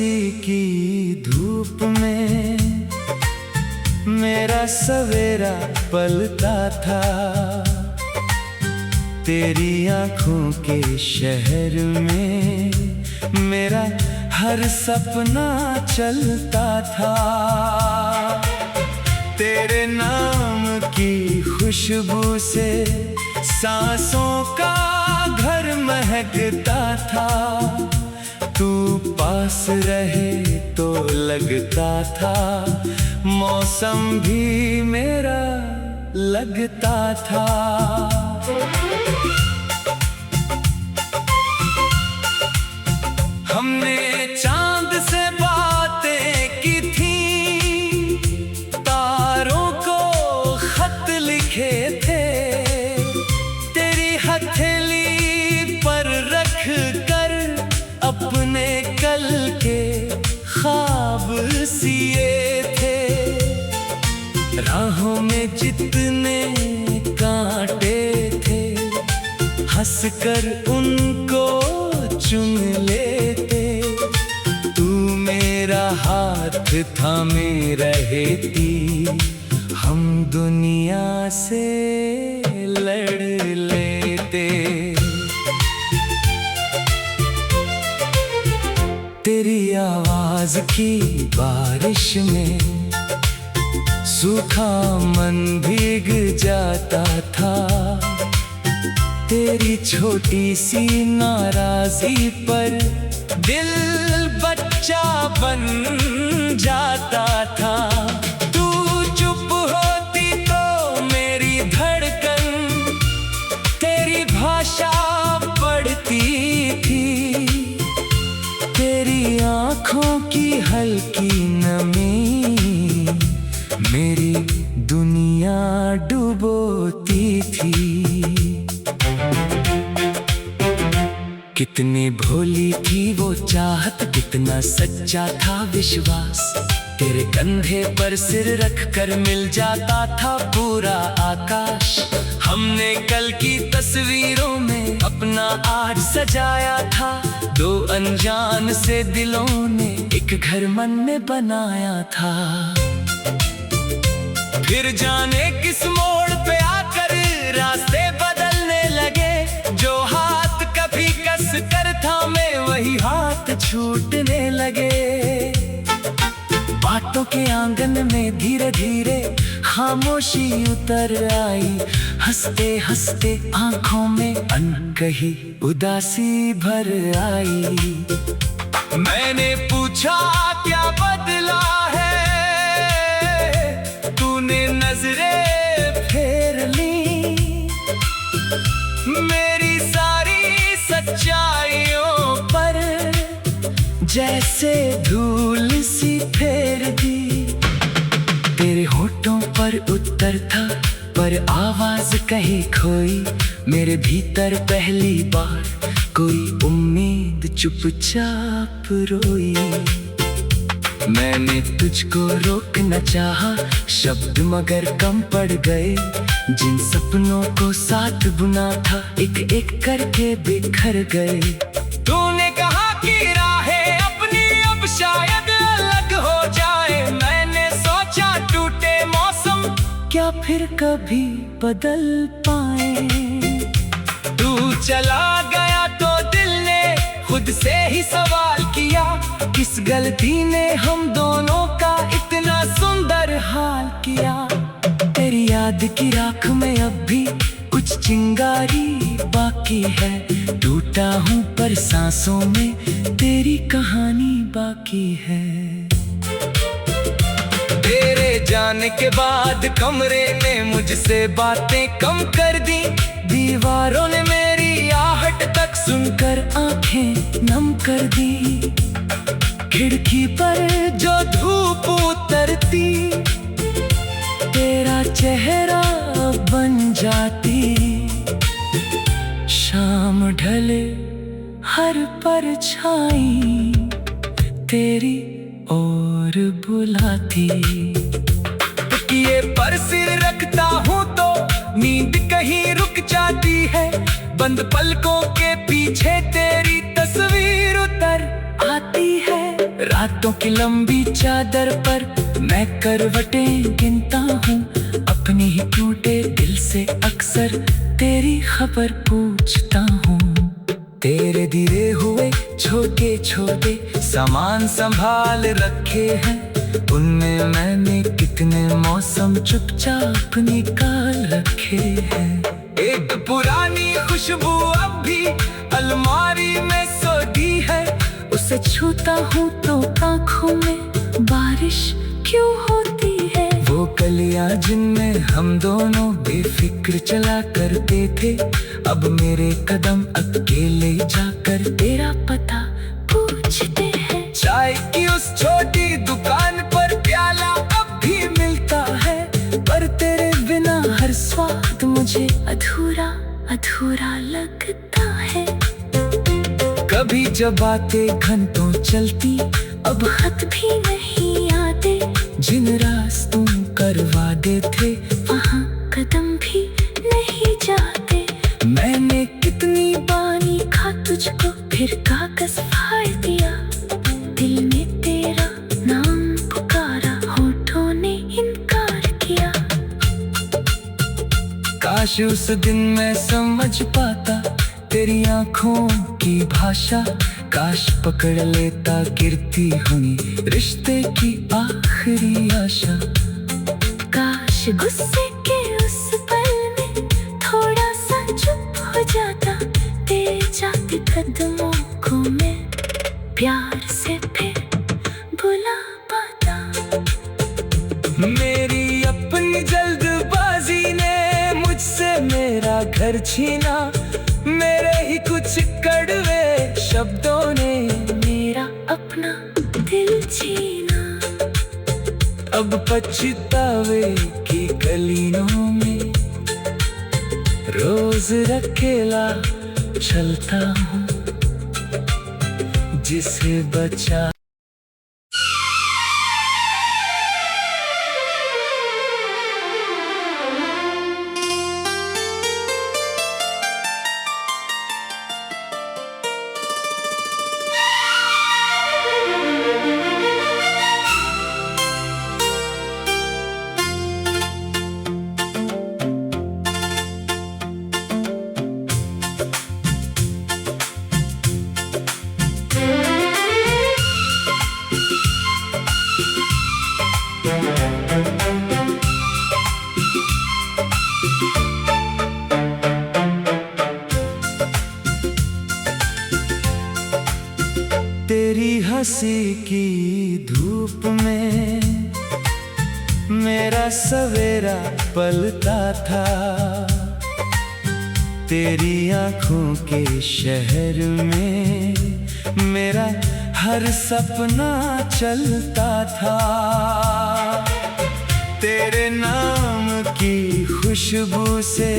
सी की धूप में मेरा सवेरा पलता था। तेरी आँखों के शहर में मेरा हर सपना चलता था। तेरे नाम की खुशबू से सांसों का घर महकता था। तू पास रहे तो लगता था मौसम भी मेरा लगता था। हमने चांद से बातें की थी, तारों को खत लिखे थे। तेरी हथेली पर रख कर अपने कल के ख्वाब सिए थे। राहों में जितने कांटे थे हंसकर उनको चुन लेते। तू मेरा हाथ थामे रहती, हम दुनिया से लड़ लेते। तेरी आवाज की बारिश में सूखा मन भीग जाता था। तेरी छोटी सी नाराज़ी पर दिल बच्चा बन जाता था। तू चुप होती तो मेरी धड़कन तेरी भाषा पढ़ती थी। तेरी आँखों की हल्की नमी मेरी दुनिया डुबोती थी। कितनी भोली थी वो चाहत, कितना सच्चा था विश्वास। तेरे कंधे पर सिर रख कर मिल जाता था पूरा आकाश। हमने कल की तस्वीरों में अपना आज सजाया था। दो अनजान से दिलों ने एक घर मन में बनाया था। फिर जाने किस मोड़ पे आकर रास्ते बदलने लगे। जो हाथ कभी कस कर थामे वही हाथ छूटने लगे। बातों के आंगन में धीरे धीरे खामोशी उतर आई। हंसते हंसते आंखों में अनकही उदासी भर आई। मैंने पूछा क्या बदला है, तूने नजरें फेर ली। मेरी सारी सच्चाइयों पर जैसे धूल सी फेर दी। तेरे होठों पर उत्तर था पर आवाज कहीं खोई। मेरे भीतर पहली बार कोई उम्मीद चुपचाप रोई। मैंने तुझको रोकना चाहा शब्द मगर कम पड़ गए। जिन सपनों को साथ बुना था एक एक करके बिखर गए। तूने कहा कि राहें अपनी अब शायद अलग हो जाए। मैंने सोचा टूटे मौसम क्या फिर कभी बदल पाए। तू चला गया तो दिल ने खुद से ही सवाल किया, किस गलती ने हम दोनों का इतना सुंदर हाल किया। तेरी याद की राख में अब भी कुछ चिंगारी बाकी है। टूटा हूँ पर सांसों में तेरी कहानी बाकी है। तेरे जाने के बाद कमरे ने मुझसे बातें कम कर दी। दीवारों ने मेरी आहट तक सुनकर आंखें नम कर दी। खिड़की पर जो धूप उतरती तेरा चेहरा बन जाती। शाम ढले हर परछाई तेरी ओर बुलाती। तकिए पर सिर रखता हूँ तो नींद कहीं रुक जाती है। बंद पलकों के पीछे तेरी तस्वीर उतर आती है। रातों की लंबी चादर पर मैं करवटें गिनता हूँ, अपनी ही टूटे दिल से अक्सर तेरी खबर पूछता हूँ। तेरे दिए हुए छोटे छोटे सामान संभाल रखे हैं, उनमें मैंने कितने मौसम चुपचाप निकाल रखे हैं। एक पुरानी खुशबू अब भी अलमारी में सोती है, उसे छूता हूँ तो आँखों में बारिश क्यों होती है। वो कलियां जिनमें हम दोनों बेफिक्र चला करते थे, अब मेरे कदम अकेले जाकर तेरा पता पूछते हैं। चाय की उस छोटी दुकान पर प्याला अब भी मिलता है, पर तेरे बिना हर स्वाद मुझे अधूरा अधूरा लगता है। कभी जब बातें घंटों चलती, अब खत भी नहीं आते, जिन रास्तों करवाते थे वहाँ कदम भी नहीं जाते। मैंने कितनी बानी खा तुझको, फिर कागज फाड़ दिया, दिल ने तेरा नाम पुकारा, होठों ने इनकार किया। काश उस दिन मैं समझ पाता तेरी आँखों की भाषा, काश पकड़ लेता गिरती हुई रिश्ते की आखिरी आशा। काश गुस्से के उस पल में थोड़ा सा चुप हो जाता, तेरे जाते कदमों को मैं प्यार से फिर बुला पाता। मेरी अपनी जल्दबाजी ने मुझसे मेरा घर छीना, मेरे ही कुछ कड़वे शब्दों ने मेरा अपना दिल छीना। अब पछतावे की गलियों में रोज अकेला चलता हूँ, जिसे बचा तेरी हंसी की धूप में मेरा सवेरा पलता था, तेरी आँखों के शहर में मेरा हर सपना चलता था। तेरे नाम की खुशबू से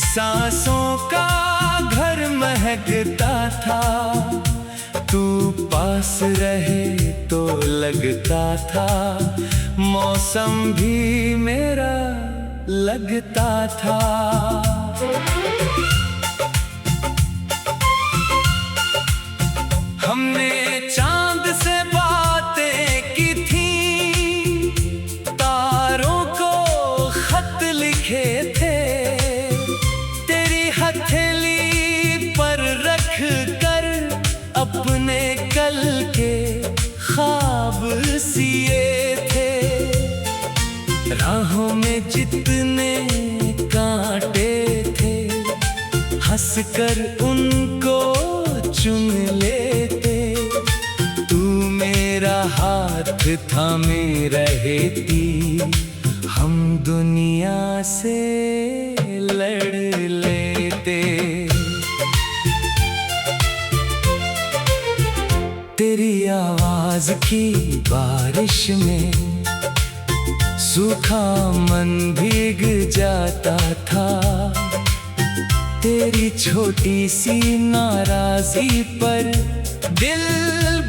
सांसों का घर महकता था, तू पास रहे तो लगता था मौसम भी मेरा लगता था। हमने चांद से बातें की थी, तारों को खत लिखे थे, तेरी हथेली पर रख कर अपने कल के ख्वाब सिए थे। राहों में जितने कांटे थे, हंसकर उनको चुन लेते, तू मेरा हाथ थामे रहती, हम दुनिया से लड़ लेते। तेरी आवाज की बारिश में सूखा मन भीग जाता था, तेरी छोटी सी नाराजी पर दिल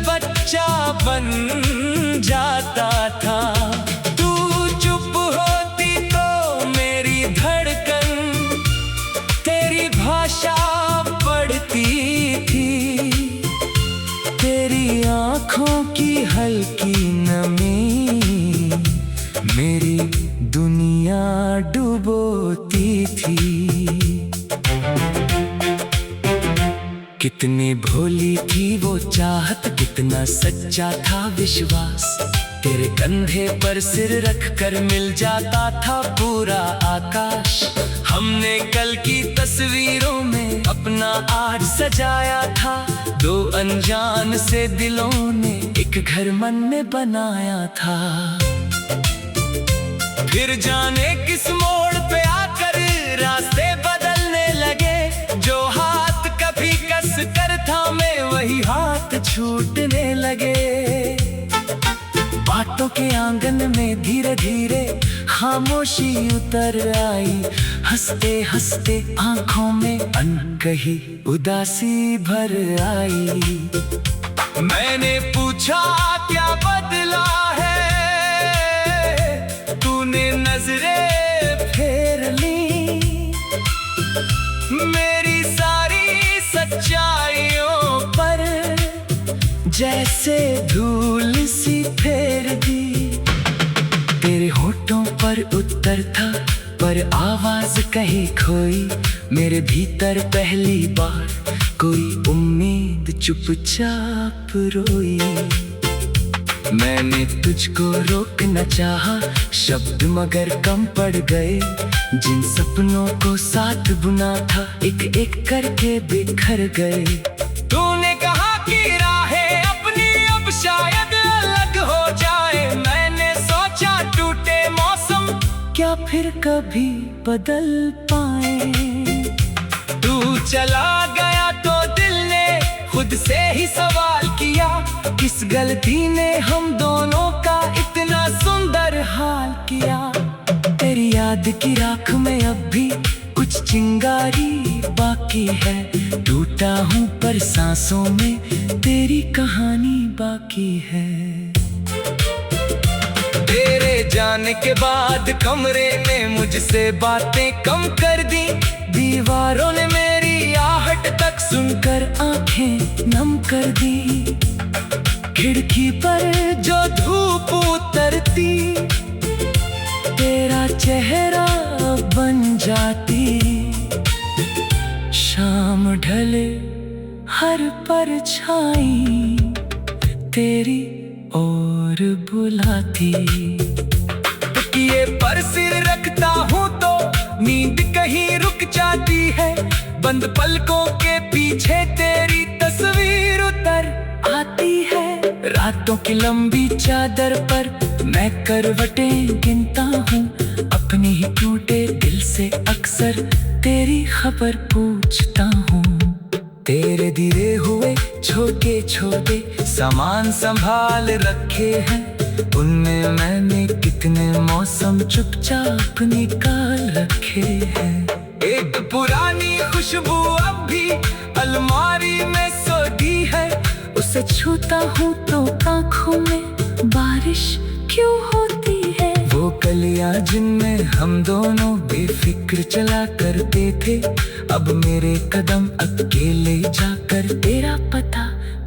बच्चा बन जाता था। तू चुप होती तो मेरी धड़कन तेरी भाषा पढ़ती थी, तेरी आँखों की हल्की नमी मेरी दुनिया डुबोती थी। कितनी भोली थी वो चाहत, कितना सच्चा था विश्वास। तेरे कंधे पर सिर रख कर मिल जाता था पूरा आकाश। हमने कल की तस्वीरों में अपना आज सजाया था। दो अनजान से दिलों ने एक घर मन में बनाया था। फिर जाने किस मोड़ पे आकर रास्ते बदलने लगे। जो हाथ कभी कस कर थामे वही हाथ छूटने लगे। बातों के आंगन में धीरे धीरे खामोशी उतर आई। हंसते हंसते आंखों में अनकही उदासी भर आई। मैंने पूछा क्या बदला है, तूने नजरें फेर ली। मेरी सारी सच्चाइयों पर जैसे धूल सी फेर दी। तेरे होठों पर उत्तर था पर आवाज कहीं खोई। मेरे भीतर पहली बार कोई उम्मीद चुपचाप रोई। मैंने तुझको रोकना चाहा, शब्द मगर कम पड़ गए। जिन सपनों को साथ बुना था एक एक करके बिखर गए। तूने कहा कि राहें अपनी अब शायद अलग हो जाए। मैंने सोचा टूटे मौसम क्या फिर कभी बदल पाए। तू चला गया तो दिल ने खुद से ही सवाल किया, किस गलती ने हम दोनों का इतना सुंदर हाल किया। तेरी याद की राख में अब भी कुछ चिंगारी बाकी है। टूटा हूँ पर सांसों में तेरी कहानी बाकी है। तेरे जाने के बाद कमरे ने मुझसे बातें कम कर दी। दीवारों ने मेरी आहट तक सुनकर आंखें नम कर दी। खिड़की पर जो धूप उतरती तेरा चेहरा बन जाती। शाम ढले हर परछाई तेरी ओर बुलाती। तकिए पर सिर रखता हूँ तो नींद कहीं रुक जाती है। बंद पलकों के पीछे तेरी तस्वीर उतर आती है। रातों की लंबी चादर पर मैं करवटें गिनता हूँ। अपनी ही टूटे दिल से अक्सर तेरी खबर पूछता हूँ। तेरे दिए हुए छोटे छोटे सामान संभाल रखे हैं। उनमें मैंने कितने मौसम चुपचाप निकाल रखे हैं। एक पुरानी खुशबू अब भी अलमारी में सोती है। उसे छूता हूँ तो आँखों में बारिश क्यों होती है। वो कलियां जिनमें हम दोनों बेफिक्र चला करते थे, अब मेरे कदम अकेले जाकर तेरा पता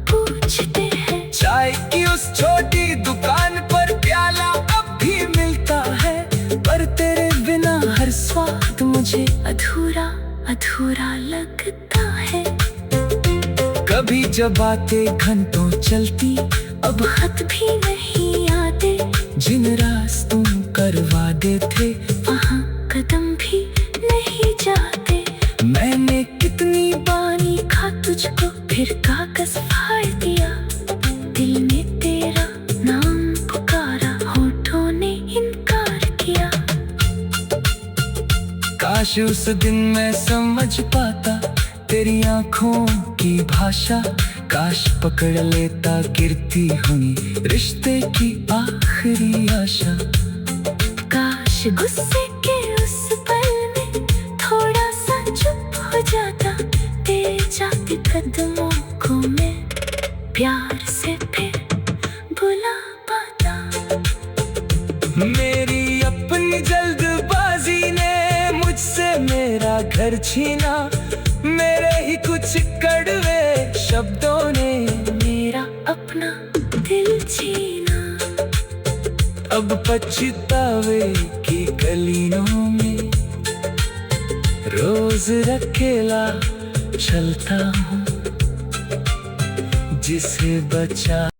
पूछते हैं। चाय की उस छोटी दुकान पर प्याला अब भी मिलता है, पर तेरे बिना हर स्वाद मुझे अधूरा अधूरा लगता है। कभी जब बातें घंटों चलती, अब खत भी नहीं आते। जिन रास्तों करवा देते वहाँ कदम भी नहीं जाते। मैंने कितनी बानी खा तुझको, फिर कागज फाड़ दिया। दिल ने तेरा नाम पुकारा, होठों ने इनकार किया। काश उस दिन मैं समझ पाता तेरी आंखों की भाषा। काश पकड़ लेता गिरती हुई रिश्ते की आखिरी आशा। काश गुस्से के उस पल में थोड़ा सा चुप हो जाता। तेरे जाते कदमों को मैं प्यार से फिर बुला पाता। मेरी अपनी जल्दबाजी ने मुझसे मेरा घर छीना। मेरे ही कुछ कड़वे शब्दों ने मेरा अपना दिल छीना। अब पछतावे की गलियों में रोज अकेला चलता हूँ, जिसे बचा